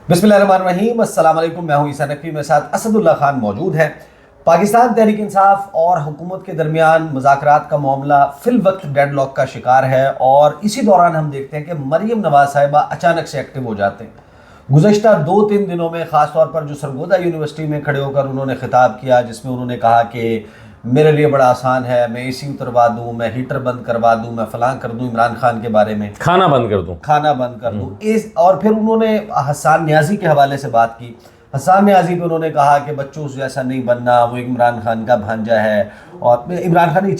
بسم اللہ الرحمن الرحیم، السلام علیکم، میں ہوں عیسیٰ نقوی، میرے ساتھ اسد اللہ خان موجود ہے۔ پاکستان تحریک انصاف اور حکومت کے درمیان مذاکرات کا معاملہ فی الوقت ڈیڈ لاک کا شکار ہے، اور اسی دوران ہم دیکھتے ہیں کہ مریم نواز صاحبہ اچانک سے ایکٹیو ہو جاتے ہیں۔ گزشتہ 2-3 دنوں میں خاص طور پر جو سرگودا یونیورسٹی میں کھڑے ہو کر انہوں نے خطاب کیا، جس میں انہوں نے کہا کہ میرے لیے بڑا آسان ہے، میں اے سی اتروا دوں، میں ہیٹر بند کروا دوں، میں فلاں کر دوں، عمران خان کے بارے میں کھانا بند کر دوں۔ اور پھر انہوں نے حسان نیازی کے حوالے سے بات کی۔ حسان نیازی پہ انہوں نے کہا کہ بچوں جیسا نہیں بننا، وہ عمران خان کا بھانجا ہے، اور عمران خان ہی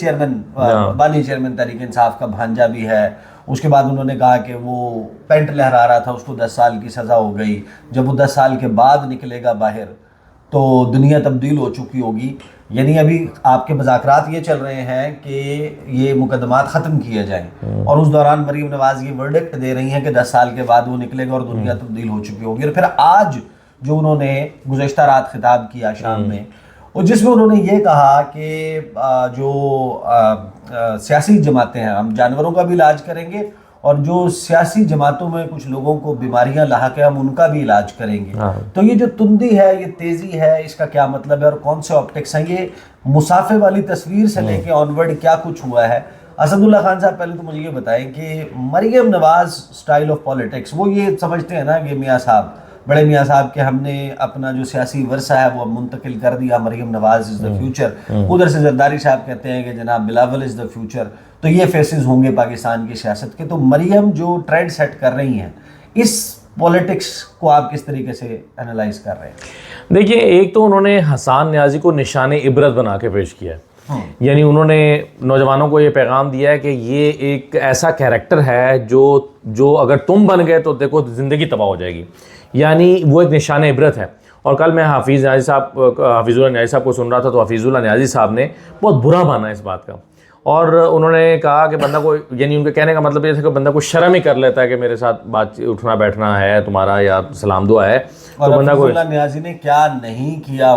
بانی چیئرمین تحریک انصاف کا بھانجا بھی ہے۔ اس کے بعد انہوں نے کہا کہ وہ پینٹ لہرا رہا تھا، اس کو 10 سال کی سزا ہو گئی، جب وہ 10 سال کے بعد نکلے گا باہر تو دنیا تبدیل ہو چکی ہوگی۔ یعنی ابھی آپ کے مذاکرات یہ چل رہے ہیں کہ یہ مقدمات ختم کیے جائیں، اور اس دوران مریم نواز یہ ورڈکٹ دے رہی ہیں کہ 10 سال کے بعد وہ نکلے گا اور دنیا تبدیل ہو چکی ہوگی۔ اور پھر آج جو انہوں نے گزشتہ رات خطاب کیا شام میں، اور جس میں انہوں نے یہ کہا کہ جو سیاسی جماعتیں ہیں، ہم جانوروں کا بھی علاج کریں گے، اور جو سیاسی جماعتوں میں کچھ لوگوں کو بیماریاں لاحق ہیں ہم ان کا بھی علاج کریں گے۔ تو یہ جو تندی ہے، یہ تیزی ہے، اس کا کیا مطلب ہے اور کون سے آپٹکس ہیں؟ یہ مسافے والی تصویر سے لے کے آنورڈ کیا کچھ ہوا ہے؟ اسد اللہ خان صاحب، پہلے تو مجھے یہ بتائیں کہ Maryam Nawaz style of politics, وہ یہ سمجھتے ہیں نا کہ میاں صاحب، بڑے میاں صاحب کہ ہم نے اپنا جو سیاسی ورثہ ہے وہ منتقل کر دیا، مریم نواز از دا فیوچر۔ ادھر سے زرداری صاحب کہتے ہیں کہ جناب بلاول از دا فیوچر۔ تو یہ فیسز ہوں گے پاکستان کی سیاست کے۔ تو مریم جو ٹرینڈ سیٹ کر رہی ہیں، اس پولیٹکس کو آپ کس طریقے سے انالائز کر رہے ہیں؟ دیکھیے، ایک تو انہوں نے حسان نیازی کو نشان عبرت بنا کے پیش کیا ہے، یعنی انہوں نے نوجوانوں کو یہ پیغام دیا ہے کہ یہ ایک ایسا کیریکٹر ہے جو اگر تم بن گئے تو دیکھو زندگی تباہ ہو جائے گی، یعنی وہ ایک نشان عبرت ہے۔ اور کل میں حفیظ اللہ نیازی صاحب کو سن رہا تھا، تو حفیظ اللہ نیازی صاحب نے بہت برا مانا اس بات کا، اور انہوں نے کہا کہ بندہ کو، یعنی ان کے کہنے کا مطلب یہ تھا کہ بندہ کو شرم ہی کر لیتا ہے کہ میرے ساتھ بات اٹھنا بیٹھنا ہے تمہارا یا سلام دعا ہے، تو بندہ کو حفیظ اللہ نیازی نے کیا نہیں کیا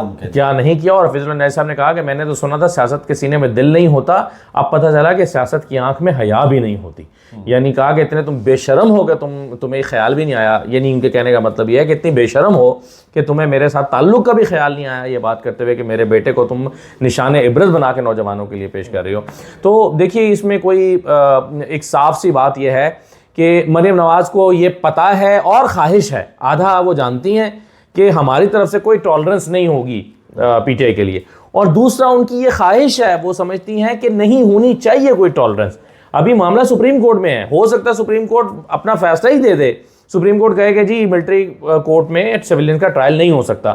اور حفیظ اللہ نیازی صاحب نے کہا کہ میں نے تو سنا تھا سیاست کے سینے میں دل نہیں ہوتا، اب پتہ چلا کہ سیاست کی آنکھ میں حیا بھی نہیں ہوتی۔ یعنی کہا کہ اتنے تم بے شرم ہو گئے، تمہیں خیال بھی نہیں آیا، یعنی ان کے کہنے کا مطلب یہ ہے کہ اتنی بے شرم ہو کہ تمہیں میرے ساتھ تعلق کا بھی خیال نہیں آیا، یہ بات کرتے ہوئے کہ میرے بیٹے کو تم نشان عبرت بنا کے نوجوانوں کے لیے پیش کر رہی ہو۔ تو دیکھیے، اس میں کوئی ایک صاف سی بات یہ ہے کہ مریم نواز کو یہ پتہ ہے اور خواہش ہے، آدھا وہ جانتی ہیں کہ ہماری طرف سے کوئی ٹالرنس نہیں ہوگی پی ٹی آئی کے لیے، اور دوسرا ان کی یہ خواہش ہے، وہ سمجھتی ہیں کہ نہیں ہونی چاہیے کوئی ٹالرنس۔ ابھی معاملہ سپریم کورٹ میں ہے، ہو سکتا ہے سپریم کورٹ اپنا فیصلہ ہی دے دے، سپریم کورٹ کہے کہ جی ملٹری کورٹ میں سویلین کا ٹرائل نہیں ہو سکتا،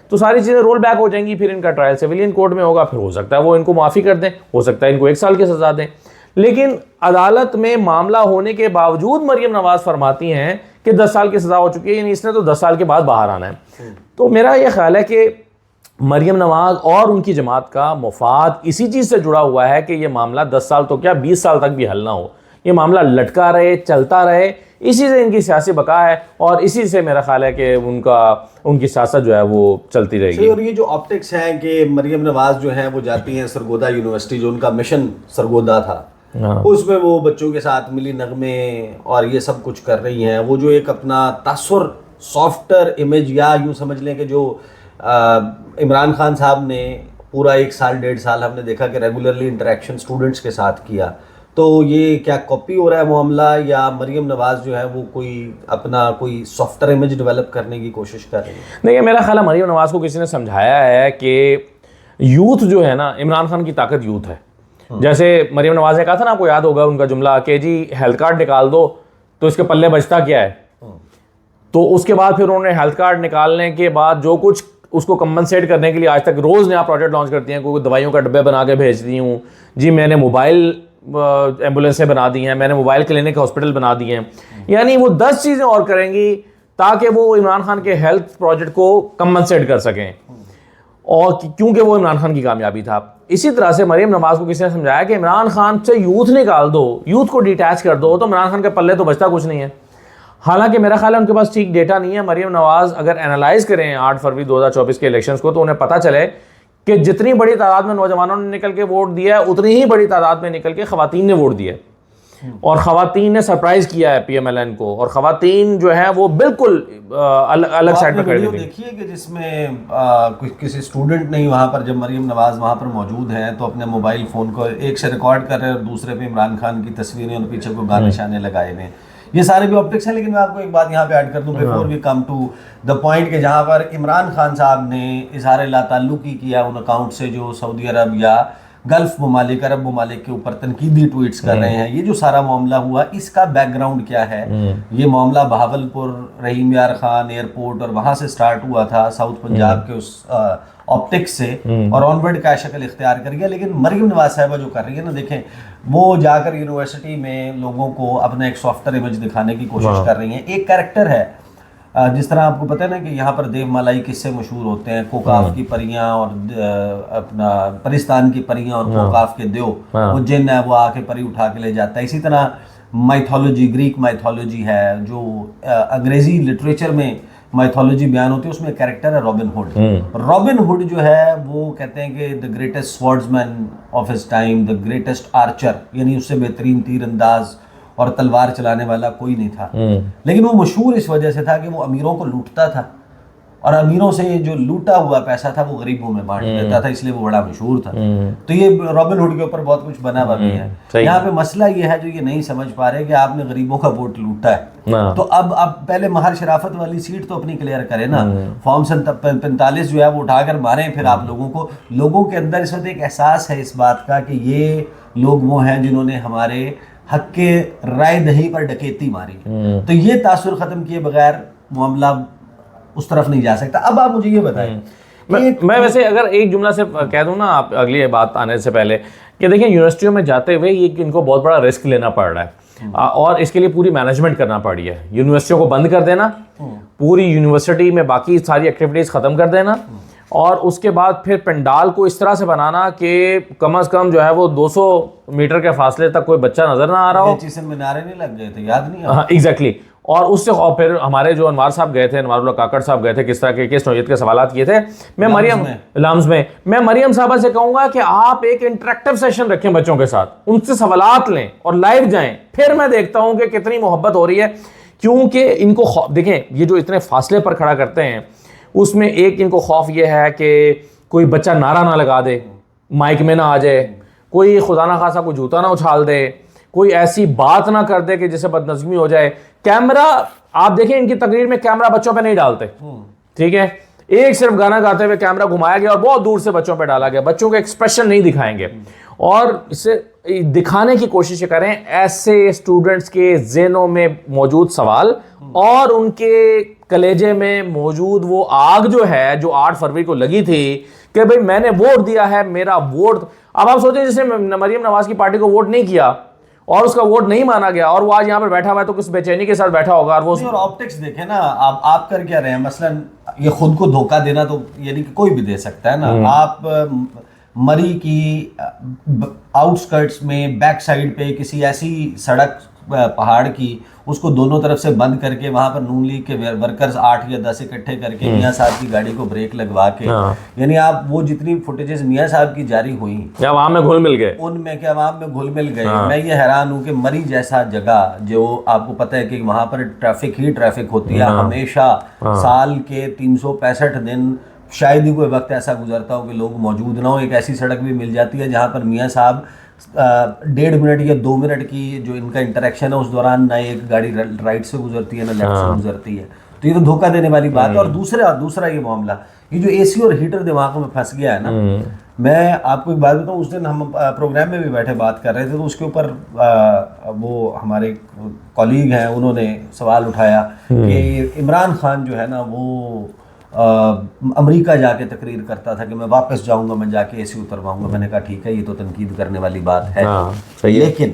تو ساری چیزیں رول بیک ہو جائیں گی، پھر ان کا ٹرائل سویلین کورٹ میں ہوگا، پھر ہو سکتا ہے وہ ان کو معافی کر دیں، ہو سکتا ہے ان کو 1 سال کی سزا دیں۔ لیکن عدالت میں معاملہ ہونے کے باوجود مریم نواز فرماتی ہیں کہ 10 سال کی سزا ہو چکی ہے، یعنی اس نے تو 10 سال کے بعد باہر آنا ہے۔ تو میرا یہ خیال ہے کہ مریم نواز اور ان کی جماعت کا مفاد اسی چیز سے جڑا ہوا ہے کہ یہ معاملہ 10 سال تو کیا 20 سال تک بھی حل نہ ہو، یہ معاملہ لٹکا رہے، چلتا رہے، اسی سے ان کی سیاسی بقا ہے، اور اسی سے میرا خیال ہے کہ ان کی سیاست جو ہے وہ چلتی رہے گی۔ اور یہ جو آپٹکس ہیں کہ مریم نواز جو ہیں وہ جاتی ہیں سرگودا یونیورسٹی، جو ان کا مشن سرگودا تھا، اس میں وہ بچوں کے ساتھ ملی نغمے اور یہ سب کچھ کر رہی ہیں۔ وہ جو ایک اپنا تاثر سافٹر امیج، یا یوں سمجھ لیں کہ جو عمران خان صاحب نے پورا 1 سال 1.5 سال ہم نے دیکھا کہ ریگولرلی انٹریکشن اسٹوڈنٹس کے ساتھ کیا، تو یہ کیا کاپی ہو رہا ہے معاملہ، یا مریم نواز جو ہے وہ کوئی سافٹر امیج ڈیولپ کرنے کی کوشش کر رہی ہے؟ دیکھیے، میرا خیال ہے مریم نواز کو کسی نے سمجھایا ہے کہ یوتھ جو ہے نا، عمران خان کی طاقت یوتھ ہے۔ جیسے مریم نواز نے کہا تھا نا، آپ کو یاد ہوگا ان کا جملہ کہ جی ہیلتھ کارڈ نکال دو تو اس کے پلے بچتا کیا ہے، تو اس کے بعد پھر انہوں نے ہیلتھ کارڈ نکالنے کے بعد جو کچھ اس کو کمپنسیٹ کرنے کے لیے آج تک روز نیا پروجیکٹ لانچ کرتی ہیں، کوئی دوائیوں کا ڈبے بنا کے بھیجتی ہوں، جی میں نے موبائل ایمبولینسیں بنا دی ہیں، میں نے موبائل کلینک ہاسپٹل بنا دی ہیں، یعنی وہ 10 چیزیں اور کریں گی تاکہ وہ عمران خان کے ہیلتھ پروجیکٹ کو کمپنسیٹ کر سکیں، اور کیونکہ وہ عمران خان کی کامیابی تھا۔ اسی طرح سے مریم نواز کو کسی نے سمجھایا کہ عمران خان سے یوتھ نکال دو، یوتھ کو ڈیٹیچ کر دو، تو عمران خان کے پلے تو بچتا کچھ نہیں ہے۔ حالانکہ میرا خیال ہے ان کے پاس ٹھیک ڈیٹا نہیں ہے۔ مریم نواز اگر انالائز کریں 8 فروری 2024 کے الیکشنز کو، تو انہیں پتہ چلے کہ جتنی بڑی تعداد میں نوجوانوں نے نکل کے ووٹ دیا ہے، اتنی ہی بڑی تعداد میں نکل کے خواتین نے ووٹ دیا ہے۔ اور خواتین نے سرپرائز کیا ہے پی ایم ایل این کو, اور خواتین جو ہیں وہ بالکل الگ سائڈ پہ کھڑی تھی. دیکھیے کہ جس میں کسی اسٹوڈنٹ نہیں وہاں پر, جب مریم نواز وہاں پر موجود ہیں تو اپنے موبائل فون کو ایک سے ریکارڈ کر رہے ہیں اور دوسرے پہ عمران خان کی تصویریں اور پیچھے کو گانے شانے لگائے ہوئے ہیں. یہ سارے بھی آپٹکس ہیں. لیکن میں آپ کو ایک بات یہاں پہ ایڈ کر دوں before we come to the point, کہ جہاں پر عمران خان صاحب نے اظہار لا تعلقی کیا ان اکاؤنٹ سے جو سعودی عرب یا گلف ممالک, عرب ممالک کے اوپر تنقیدی ٹویٹس کر رہے ہیں. یہ جو سارا معاملہ ہوا, اس کا بیک گراؤنڈ کیا ہے؟ یہ معاملہ بہاولپور رحیم یار خان ایئرپورٹ اور وہاں سے سٹارٹ ہوا تھا, ساؤتھ پنجاب کے اس آپٹکس سے, اور آن ورڈ کا شکل اختیار کر گیا. لیکن مریم نواز صاحبہ جو کر رہی ہے نا, دیکھیں وہ جا کر یونیورسٹی میں لوگوں کو اپنا ایک سافٹر امیج دکھانے کی کوشش کر رہی ہیں. ایک کیریکٹر ہے, جس طرح آپ کو پتہ ہے نا کہ یہاں پر دیو مالائی کس سے مشہور ہوتے ہیں, کوکاف کی پریاں اور اپنا پرستان کی پریاں اور کوکاف کے دیو, وہ جن ہے وہ آ کے پری اٹھا کے لے جاتا ہے. اسی طرح مائتھولوجی, گریک مائتھولوجی ہے جو انگریزی لٹریچر میں مائتھولوجی بیان ہوتی ہے, اس میں کیریکٹر ہے رابن ہوڈ. رابن ہوڈ جو ہے وہ کہتے ہیں کہ the greatest swordsman of his time, the greatest archer, یعنی اس سے بہترین تیر انداز اور تلوار چلانے والا کوئی نہیں تھا. لیکن وہ مشہور اس وجہ سے تھا کہ وہ امیروں کو لوٹتا تھا, اور امیروں سے جو لوٹا ہوا پیسہ تھا وہ غریبوں میں بانٹ دیتا تھا, اس لیے وہ بڑا مشہور تھا. تو یہ رابن ہوڈ کے اوپر بہت کچھ بنا ہوا بھی ہے. یہاں پہ مسئلہ یہ ہے جو یہ نہیں سمجھ پا رہے کہ آپ نے غریبوں کا ووٹ لوٹا ہے, تو اب پہلے مہر شرافت والی سیٹ تو اپنی کلیئر کرے نا. فارم 45 جو ہے وہ اٹھا کر ماریں, پھر آپ لوگوں کے اندر اس وقت ایک احساس ہے اس بات کا کہ یہ لوگ وہ ہیں جنہوں نے ہمارے حق کے رائے دہی پر ڈکیتی ماری. تو یہ تاثر ختم کیے بغیر معاملہ اس طرف نہیں جا سکتا. اب آپ مجھے یہ بتائیں, میں ویسے اگر ایک جملہ سے کہہ دوں نا آپ اگلی بات آنے سے پہلے, کہ دیکھیں یونیورسٹیوں میں جاتے ہوئے یہ ان کو بہت بڑا رسک لینا پڑ رہا ہے, اور اس کے لیے پوری مینجمنٹ کرنا پڑی ہے. یونیورسٹیوں کو بند کر دینا, پوری یونیورسٹی میں باقی ساری ایکٹیویٹیز ختم کر دینا, اور اس کے بعد پھر پنڈال کو اس طرح سے بنانا کہ کم از کم جو ہے وہ 200 میٹر کے فاصلے تک کوئی بچہ نظر نہ آ رہا ہو. میں نعرے نہیں لگ گئے تھے, یاد نہیں؟ ہاں ایگزیکٹلی. اور اس سے پھر ہمارے جو انوار صاحب گئے تھے, انوار اللہ کاکڑ صاحب گئے تھے, کس طرح کے کس نوعیت کے سوالات کیے تھے. میں مریم صاحبہ سے کہوں گا کہ آپ ایک انٹریکٹیو سیشن رکھیں بچوں کے ساتھ, ان سے سوالات لیں اور لائیو جائیں, پھر میں دیکھتا ہوں کہ کتنی محبت ہو رہی ہے. کیونکہ ان کو دیکھیں, یہ جو اتنے فاصلے پر کھڑا کرتے ہیں, اس میں ایک ان کو خوف یہ ہے کہ کوئی بچہ نعرہ نہ لگا دے, مائک میں نہ آ جائے, کوئی خدا نہ خاصا کوئی جوتا نہ اچھال دے, کوئی ایسی بات نہ کر دے کہ جسے بدنظمی ہو جائے. کیمرہ آپ دیکھیں ان کی تقریر میں کیمرہ بچوں پہ نہیں ڈالتے, ٹھیک ہے, ایک صرف گانا گاتے ہوئے کیمرہ گھمایا گیا اور بہت دور سے بچوں پہ ڈالا گیا. بچوں کے ایکسپریشن نہیں دکھائیں گے, اور اسے دکھانے کی کوشش کریں ایسے اسٹوڈنٹس کے ذہنوں میں موجود سوال اور ان کے کلیجے میں موجود وہ آگ جو ہے, جو 8 فروری کو لگی تھی کہ بھئی میں نے ووٹ دیا ہے, میرا ووٹ. اب آپ سوچیں جس نے مریم نواز کی پارٹی کو ووٹ نہیں کیا اور اس کا ووٹ نہیں مانا گیا, اور وہ آج یہاں پر بیٹھا ہوا ہے, تو کس بے چینی کے ساتھ بیٹھا ہوگا. اور وہ آپٹکس دیکھیں نا, آپ کر کیا رہے ہیں. مثلا یہ خود کو دھوکہ دینا تو یعنی کہ کوئی بھی دے سکتا ہے نا. آپ مری کی آؤٹ سکرٹس میں بیک سائڈ پہ کسی ایسی سڑک پہاڑ کی, اس کو دونوں طرف سے بند کر کے وہاں پر نون لیگ کے ورکرز 8 یا 10 اکٹھے کر کے میاں صاحب کی گاڑی کو بریک لگوا کے, یعنی آپ وہ جتنی فوٹیجز میاں صاحب کی جاری ہوئی عوام میں گھل مل گئے, ان میں کہ عوام میں گھل مل گئے. میں یہ حیران ہوں کہ مری جیسا جگہ جو آپ کو پتہ ہے کہ وہاں پر ٹریفک ہی ٹریفک ہوتی ہے ہمیشہ, سال کے 365 دن شاید ہی کوئی وقت ایسا گزرتا ہو کہ لوگ موجود نہ ہو. ایک ایسی سڑک بھی مل جاتی ہے جہاں پر میاں صاحب 1.5 منٹ یا 2 منٹ کی جو ان کا انٹریکشن ہے اس دوران نہ ایک گاڑی رائٹ سے گزرتی ہے نہ لیفٹ سے گزرتی ہے. تو یہ تو دھوکہ دینے والی بات ہے. اور دوسرا یہ معاملہ, یہ جو اے سی اور ہیٹر دماغوں میں پھنس گیا ہے نا. میں آپ کو ایک بات بتاؤں, اس دن ہم پروگرام میں بھی بیٹھے بات کر رہے تھے, تو اس کے اوپر وہ ہمارے کولیگ ہیں, انہوں نے سوال اٹھایا کہ عمران خان جو ہے نا وہ امریکہ جا کے تقریر کرتا تھا کہ میں واپس جاؤں گا, میں جا کے اے سی اترواؤں گا. میں نے کہا ٹھیک ہے, یہ تو تنقید کرنے والی بات ہے, لیکن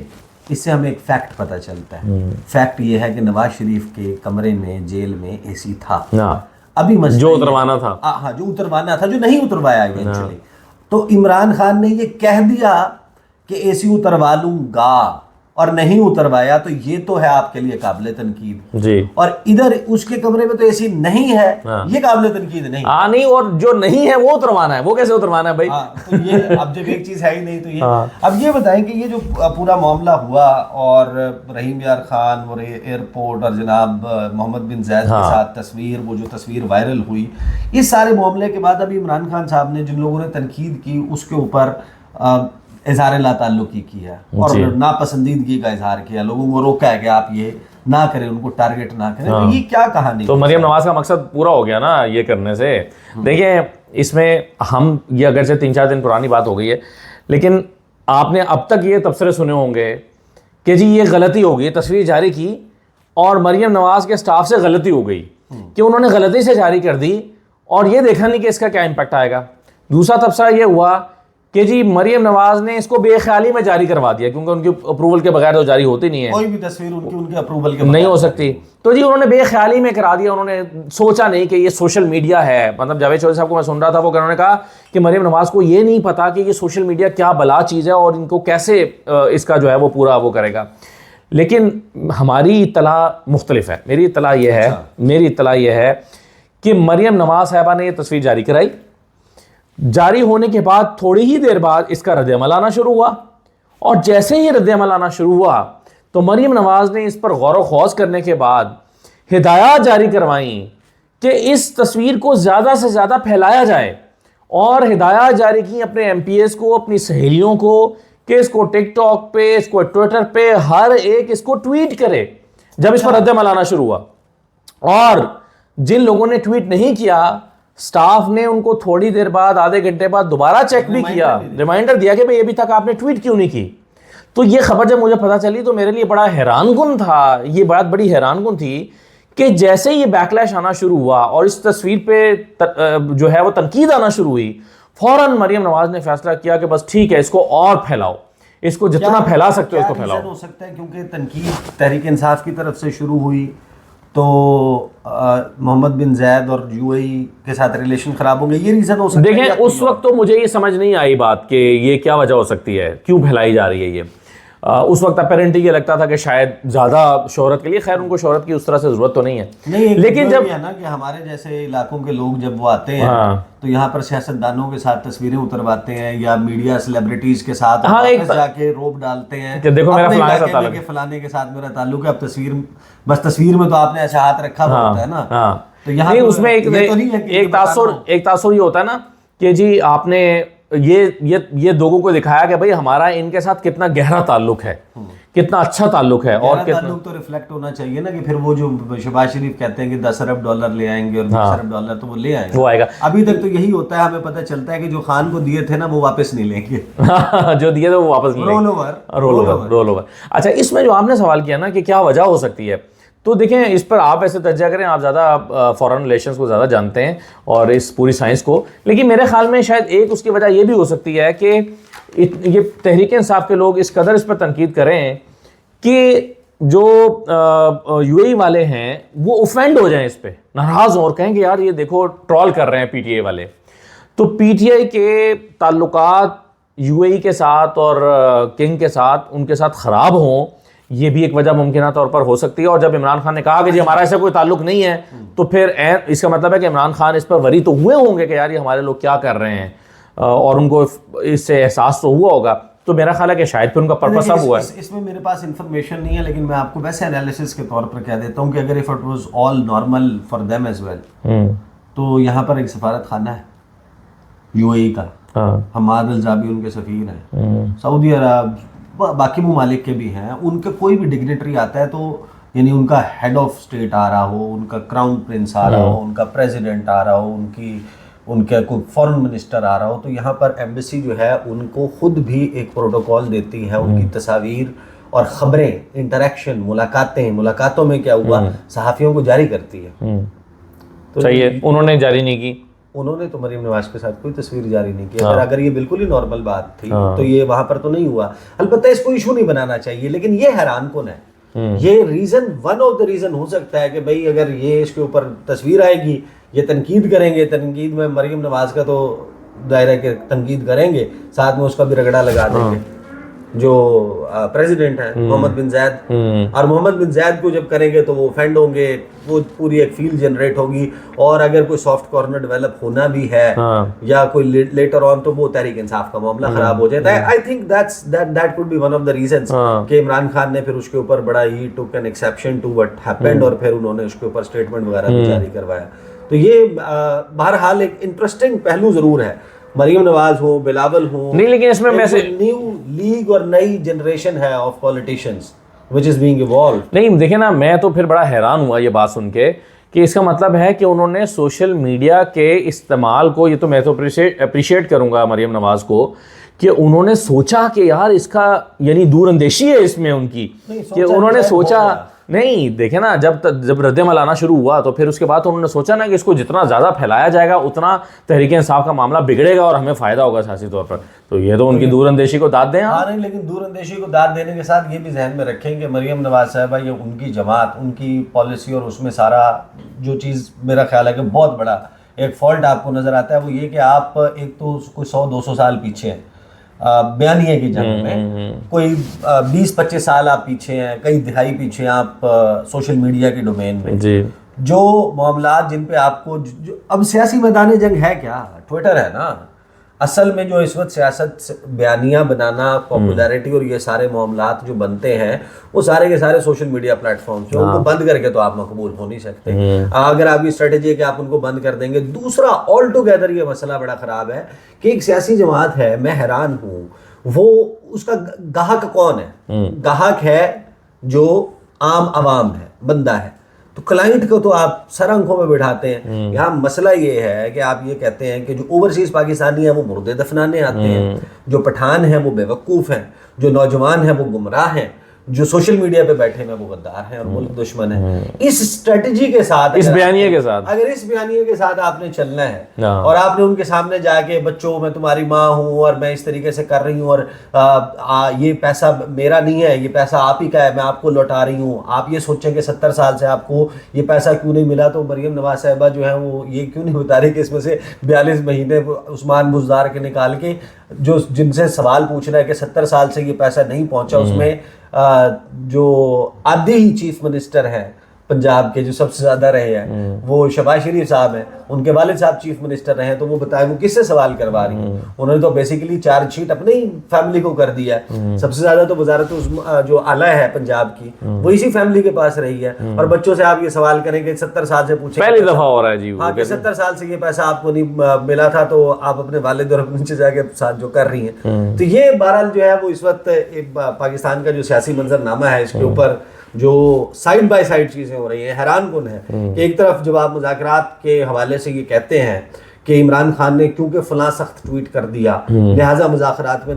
اس سے ہمیں ایک فیکٹ پتہ چلتا ہے. فیکٹ یہ ہے کہ نواز شریف کے کمرے میں جیل میں اے سی تھا, ابھی جو اتروانا تھا, ہاں جو اتروانا تھا, جو نہیں اتروایا ایونچولی. تو عمران خان نے یہ کہہ دیا کہ اے سی اتروا لوں گا, اور نہیں اتروایا تو یہ تو ہے آپ کے لیے قابل تنقید جی. اور ادھر اس کے کمرے میں تو اے سی نہیں ہے, یہ قابل تنقید نہیں. ہاں نہیں, اور جو نہیں ہے وہ اتروانا ہے, وہ کیسے اتروانا ہے بھائی؟ تو یہ اب جب ایک چیز ہے ہی نہیں تو یہ اب یہ بتائیں کہ یہ جو پورا معاملہ ہوا اور رحیم یار خان اور ایئرپورٹ اور جناب محمد بن زید کے ساتھ تصویر, وہ جو تصویر وائرل ہوئی, اس سارے معاملے کے بعد ابھی عمران خان صاحب نے جن لوگوں نے تنقید کی اس کے اوپر اظہار لا تعلقی کیا اور ناپسندیدگی کا اظہار کیا, لوگوں کو روکا ہے کہ آپ یہ نہ کریں, ان کو ٹارگٹ نہ کریں. تو یہ کیا کہانی؟ تو مریم نواز کا مقصد پورا ہو گیا نا یہ کرنے سے. دیکھیں اس میں ہم, یہ اگرچہ 3-4 دن پرانی بات ہو گئی ہے, لیکن آپ نے اب تک یہ تبصرے سنے ہوں گے کہ جی یہ غلطی ہو گئی, تصویر جاری کی اور مریم نواز کے سٹاف سے غلطی ہو گئی کہ انہوں نے غلطی سے جاری کر دی اور یہ دیکھا نہیں کہ اس کا کیا امپیکٹ آئے گا. دوسرا تبصرہ یہ ہوا کہ جی مریم نواز نے اس کو بے خیالی میں جاری کروا دیا کیونکہ ان کی اپروول کے بغیر تو جاری ہوتی نہیں ہے, کوئی بھی تصویر ان کے اپروول کے نہیں ہو سکتی. تو جی انہوں نے بے خیالی میں کرا دیا, انہوں نے سوچا نہیں کہ یہ سوشل میڈیا ہے. مطلب جاوید چودھری صاحب کو میں سن رہا تھا, وہ انہوں نے کہا کہ مریم نواز کو یہ نہیں پتا کہ یہ سوشل میڈیا کیا بلا چیز ہے اور ان کو کیسے اس کا جو ہے وہ پورا وہ کرے گا. لیکن ہماری اطلاع مختلف ہے. میری اطلاع یہ ہے کہ مریم نواز صاحبہ نے یہ تصویر جاری کرائی, جاری ہونے کے بعد تھوڑی ہی دیر بعد اس کا رد عمل آنا شروع ہوا, اور جیسے ہی رد عمل آنا شروع ہوا تو مریم نواز نے اس پر غور و خوض کرنے کے بعد ہدایات جاری کروائیں کہ اس تصویر کو زیادہ سے زیادہ پھیلایا جائے, اور ہدایات جاری کی اپنے ایم پی ایس کو, اپنی سہیلیوں کو کہ اس کو ٹک ٹاک پہ, اس کو ٹویٹر پہ, ہر ایک اس کو ٹویٹ کرے. جب اس پر رد عمل آنا شروع ہوا, اور جن لوگوں نے ٹویٹ نہیں کیا سٹاف نے ان کو تھوڑی دیر بعد, آدھے گھنٹے بعد دوبارہ چیک بھی کیا, ریمائنڈر دیا کہ بھئی ابھی تک آپ نے ٹویٹ کیوں نہیں کی. تو یہ خبر جب مجھے پتہ چلی تو میرے لیے بڑا حیران کن تھا, یہ بات بڑی حیران کن تھی کہ جیسے یہ بیکلیش آنا شروع ہوا اور اس تصویر پہ جو ہے وہ تنقید آنا شروع ہوئی, فوراً مریم نواز نے فیصلہ کیا کہ بس ٹھیک ہے اس کو اور پھیلاؤ, اس کو جتنا پھیلا سکتے ہو اس کو پھیلاؤ. ہو سکتا ہے کیونکہ تنقید تحریک انصاف کی طرف سے شروع ہوئی تو محمد بن زید اور یو اے ای کے ساتھ ریلیشن خراب ہوں گے, یہ ریزن ہو سکتا ہے. دیکھیں اس وقت تو مجھے یہ سمجھ نہیں آئی بات کہ یہ کیا وجہ ہو سکتی ہے, کیوں پھیلائی جا رہی ہے یہ. اس وقت اپیرنٹلی یہ لگتا تھا کہ شاید زیادہ شہرت کے لیے, خیر ان کو شہرت کی اس طرح سے ضرورت تو نہیں ہے, لیکن جب ہے نا کہ ہمارے جیسے علاقوں کے لوگ جب وہ آتے ہیں تو یہاں پر سیاستدانوں کے ساتھ تصویریں اترواتے ہیں یا میڈیا سیلیبریٹیز کے ساتھ جا کے روب ڈالتے ہیں کہ دیکھو میرا فلانے کے ساتھ میرا تعلق ہے, اب تصویر بس تصویر میں تو آپ نے ایسا ہاتھ رکھا ہوا ہوتا ہے نا. تو یہاں اس میں ایک تاثر یہ ہوتا ہے نا کہ جی آپ نے یہ لوگوں کو دکھایا کہ بھئی ہمارا ان کے ساتھ کتنا گہرا تعلق ہے, کتنا اچھا تعلق ہے, اور تعلق تو ریفلیکٹ ہونا چاہیے نا کہ پھر وہ جو شہباز شریف کہتے ہیں کہ 10 ارب ڈالر لے آئیں گے اور 20 ارب ڈالر تو وہ لے آئیں گے, وہ آئے گا. ابھی تک تو یہی ہوتا ہے, ہمیں پتہ چلتا ہے کہ جو خان کو دیے تھے نا وہ واپس نہیں لیں گے, جو دیے تھے وہ واپس نہیں لیں گے, رول اوور. اچھا اس میں جو آپ نے سوال کیا نا کہ کیا وجہ ہو سکتی ہے, تو دیکھیں اس پر آپ ایسے تجزیہ کریں, آپ زیادہ فارن ریلیشنز کو زیادہ جانتے ہیں اور اس پوری سائنس کو, لیکن میرے خیال میں شاید ایک اس کی وجہ یہ بھی ہو سکتی ہے کہ یہ تحریک انصاف کے لوگ اس قدر اس پر تنقید کریں کہ جو یو اے ای والے ہیں وہ اوفینڈ ہو جائیں, اس پہ ناراض ہوں اور کہیں کہ یار یہ دیکھو ٹرول کر رہے ہیں پی ٹی آئی والے. تو پی ٹی آئی کے تعلقات یو اے ای کے ساتھ اور کنگ کے ساتھ ان کے ساتھ خراب ہوں, یہ بھی ایک وجہ ممکنہ طور پر ہو سکتی ہے. اور جب عمران خان نے کہا کہ جی ہمارا ایسا کوئی تعلق نہیں ہے تو پھر اس کا مطلب ہے کہ عمران خان اس پر وری تو ہوئے ہوں گے کہ یار یہ ہمارے لوگ کیا کر رہے ہیں, اور ان کو اس سے احساس تو ہوا ہوگا. تو میرا خیال ہے کہ شاید پھر ان کا پرپس اب ہوا ہے. اس میں میرے پاس انفارمیشن نہیں ہے, لیکن میں آپ کو ویسے انالیسس کے طور پر کہہ دیتا ہوں کہ اگر if it was all normal for them as well تو یہاں پر ایک سفارت خانہ ہے یو اے ای کا, حماد الزابی ان کے سفیر ہیں, سعودی عرب باقی ممالک کے بھی ہیں, ان کے کوئی بھی ڈگنیٹری آتا ہے تو یعنی ان کا ہیڈ آف اسٹیٹ آ رہا ہو, ان کا کراؤن پرنس آ رہا ہو, ان کا پریزیڈنٹ آ رہا ہو, ان کا کوئی فورن منسٹر آ رہا ہو, تو یہاں پر ایمبیسی جو ہے ان کو خود بھی ایک پروٹوکول دیتی ہے, ان کی تصاویر اور خبریں, انٹریکشن, ملاقاتوں میں کیا ہوا صحافیوں کو جاری کرتی ہے. تو صحیح, انہوں نے جاری نہیں کی, انہوں نے تو مریم نواز کے ساتھ کوئی تصویر جاری نہیں کی. اگر یہ بالکل ہی نارمل بات تھی تو یہ وہاں پر تو نہیں ہوا. البتہ اس کو ایشو نہیں بنانا چاہیے, لیکن یہ حیران کن ہے. یہ reason one of the reason ہو سکتا ہے کہ بھئی اگر یہ اس کے اوپر تصویر آئے گی, یہ تنقید کریں گے, تنقید میں مریم نواز کا تو دائرہ کے تنقید کریں گے, ساتھ میں اس کا بھی رگڑا لگا دیں گے. جو پریزیڈنٹ ہیں محمد بن زید, اور محمد بن زید کو جب کریں گے تو وہ offend ہوں گے, وہ پوری ایک فیل جنریٹ ہوگی, اور اگر کوئی سافٹ کارنر ڈیولپ ہونا بھی ہے یا کوئی لیٹر آن تو وہ تحریک انصاف کا معاملہ خراب ہو جاتا ہے. I think that could be one of the reasons کہ عمران خان نے پھر اس کے اوپر بڑا ہی took an exception to what happened, اور پھر انہوں نے اس کے اوپر اسٹیٹمنٹ وغیرہ بھی جاری کروایا. تو یہ بہرحال ایک انٹرسٹنگ پہلو ضرور ہے. مریم نواز ہو, بلاول ہو, نہیں, لیکن اس میں نیو لیگ اور نئی جنریشن ہے of politicians which is being evolved. نہیں دیکھیں نا, میں تو پھر بڑا حیران ہوا یہ بات سن کے کہ اس کا مطلب ہے کہ انہوں نے سوشل میڈیا کے استعمال کو, یہ تو میں تو اپریشیٹ کروں گا مریم نواز کو, کہ انہوں نے سوچا کہ یار اس کا یعنی دور اندیشی ہے اس میں ان کی, کہ انہوں نے سوچا نہیں. دیکھیں نا, جب رد عمل آنا شروع ہوا تو پھر اس کے بعد انہوں نے سوچا نا کہ اس کو جتنا زیادہ پھیلایا جائے گا اتنا تحریک انصاف کا معاملہ بگڑے گا اور ہمیں فائدہ ہوگا سیاسی طور پر. تو یہ تو ان کی دور اندیشی کو داد دیں. ہاں نہیں, لیکن دور اندیشی کو داد دینے کے ساتھ یہ بھی ذہن میں رکھیں کہ مریم نواز صاحبہ یہ ان کی جماعت, ان کی پالیسی, اور اس میں سارا جو چیز میرا خیال ہے کہ بہت بڑا ایک فالٹ آپ کو نظر آتا ہے وہ یہ کہ آپ ایک تو کوئی 100-200 سال پیچھے ہیں بیانیے کی جنگ میں, کوئی 20-25 سال آپ پیچھے ہیں, کئی دہائی پیچھے ہیں آپ سوشل میڈیا کے ڈومین میں. جی, جو معاملات جن پہ آپ کو اب سیاسی میدان جنگ ہے کیا, ٹویٹر ہے نا. اصل میں جو اس وقت سیاست بیانیاں بنانا, پاپولیرٹی اور یہ سارے معاملات جو بنتے ہیں وہ سارے کے سارے سوشل میڈیا پلیٹ فارمز ہیں. ان کو بند کر کے تو آپ مقبول ہو نہیں سکتے. اگر آپ کی اسٹریٹجی ہے کہ آپ ان کو بند کر دیں گے. دوسرا آل ٹوگیدر یہ مسئلہ بڑا خراب ہے کہ ایک سیاسی جماعت ہے, میں حیران ہوں, وہ اس کا گاہک کون ہے؟ گاہک ہے جو عام عوام ہے, بندہ ہے. تو کلائنٹ کو تو آپ سر آنکھوں میں بٹھاتے ہیں. یہاں مسئلہ یہ ہے کہ آپ یہ کہتے ہیں کہ جو اوورسیز پاکستانی ہیں وہ مردے دفنانے آتے ہیں, جو پٹھان ہیں وہ بے وقوف ہیں, جو نوجوان ہیں وہ گمراہ ہیں, جو سوشل میڈیا پہ بیٹھے ہیں وہ غدار ہیں اور ملک دشمن ہیں. اس اسٹریٹجی کے ساتھ, اس بیانیے کے ساتھ, اگر اس بیانیے کے ساتھ آپ نے چلنا ہے اور آپ نے ان کے سامنے جا کے بچوں میں تمہاری ماں ہوں اور میں اس طریقے سے کر رہی ہوں اور یہ پیسہ میرا نہیں ہے, یہ پیسہ آپ ہی کا ہے, میں آپ کو لوٹا رہی ہوں, آپ یہ سوچیں کہ 70 سال سے آپ کو یہ پیسہ کیوں نہیں ملا, تو مریم نواز صاحبہ جو ہے وہ یہ کیوں نہیں بتا رہی کہ اس میں سے 42 مہینے عثمان بزدار کے نکال کے جو جن سے سوال پوچھ رہا ہے کہ 70 سال سے یہ پیسہ نہیں پہنچا, اس میں جو آدھی ہی چیف منسٹر ہیں پنجاب کے جو سب سے زیادہ رہے ہیں وہ شہباز شریف صاحب ہیں, ان کے والد صاحب چیف منسٹر رہے ہیں, تو وہ بتائیں وہ کس سے سوال کروا رہی ہیں. انہوں نے تو بیسیکلی چارج شیٹ اپنی ہی فیملی کو کر دیا ہے. سب سے زیادہ تو وزارت جو اعلیٰ ہے پنجاب کی وہ اسی فیملی کے پاس رہی ہے, اور بچوں سے آپ یہ سوال کریں کہ 70 سال سے پوچھیں, پہلی دفعہ ہو رہا ہے جی, ہاں کہ 70 سال سے یہ پیسہ آپ کو نہیں ملا تھا, تو آپ اپنے والد اور اپنے نیچے جا کے ساتھ جو کر رہی ہیں. تو یہ بہرحال جو ہے وہ اس وقت ایک پاکستان کا جو سیاسی منظر نامہ ہے اس کے اوپر جو سائڈ بائی سائڈ چیزیں ہو رہی ہیں, حیران کن ہے کہ ایک طرف جب آپ مذاکرات کے حوالے سے یہ کہتے ہیں کہ عمران خان نے کیونکہ فلاں سخت ٹویٹ کر دیا لہٰذا مذاکرات میں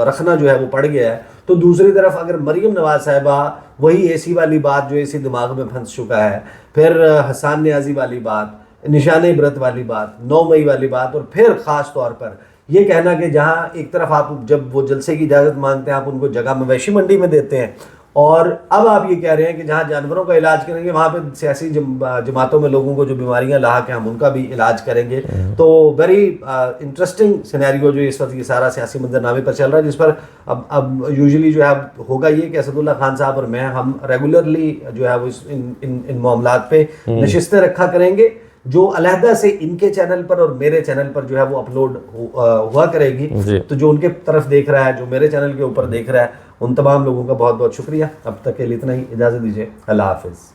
رکھنا جو ہے وہ پڑ گیا ہے, تو دوسری طرف اگر مریم نواز صاحبہ وہی اے سی والی بات جو اسی دماغ میں پھنس چکا ہے, پھر حسان نیازی والی بات, نشان عبرت والی بات, 9 مئی والی بات, اور پھر خاص طور پر یہ کہنا کہ جہاں ایک طرف آپ جب وہ جلسے کی اجازت مانگتے ہیں آپ ان کو جگہ مویشی منڈی میں دیتے ہیں, اور اب آپ یہ کہہ رہے ہیں کہ جہاں جانوروں کا علاج کریں گے وہاں پہ سیاسی جماعتوں میں لوگوں کو جو بیماریاں لاحق ہیں ہم ان کا بھی علاج کریں گے. تو ویری انٹرسٹنگ سینیریو جو اس وقت یہ سارا سیاسی منظرنامے پر چل رہا ہے, جس پر اب یوزلی جو ہے ہوگا یہ کہ اسد اللہ خان صاحب اور میں ہم ریگولرلی جو ہے وہ ان معاملات پہ نشستیں رکھا کریں گے, جو علیحدہ سے ان کے چینل پر اور میرے چینل پر جو ہے وہ اپلوڈ ہوا کرے گی. تو جو ان کے طرف دیکھ رہا ہے, جو میرے چینل کے اوپر دیکھ رہا ہے, ان تمام لوگوں کا بہت بہت شکریہ. اب تک کے لیے اتنا ہی, اجازت دیجیے, اللہ حافظ.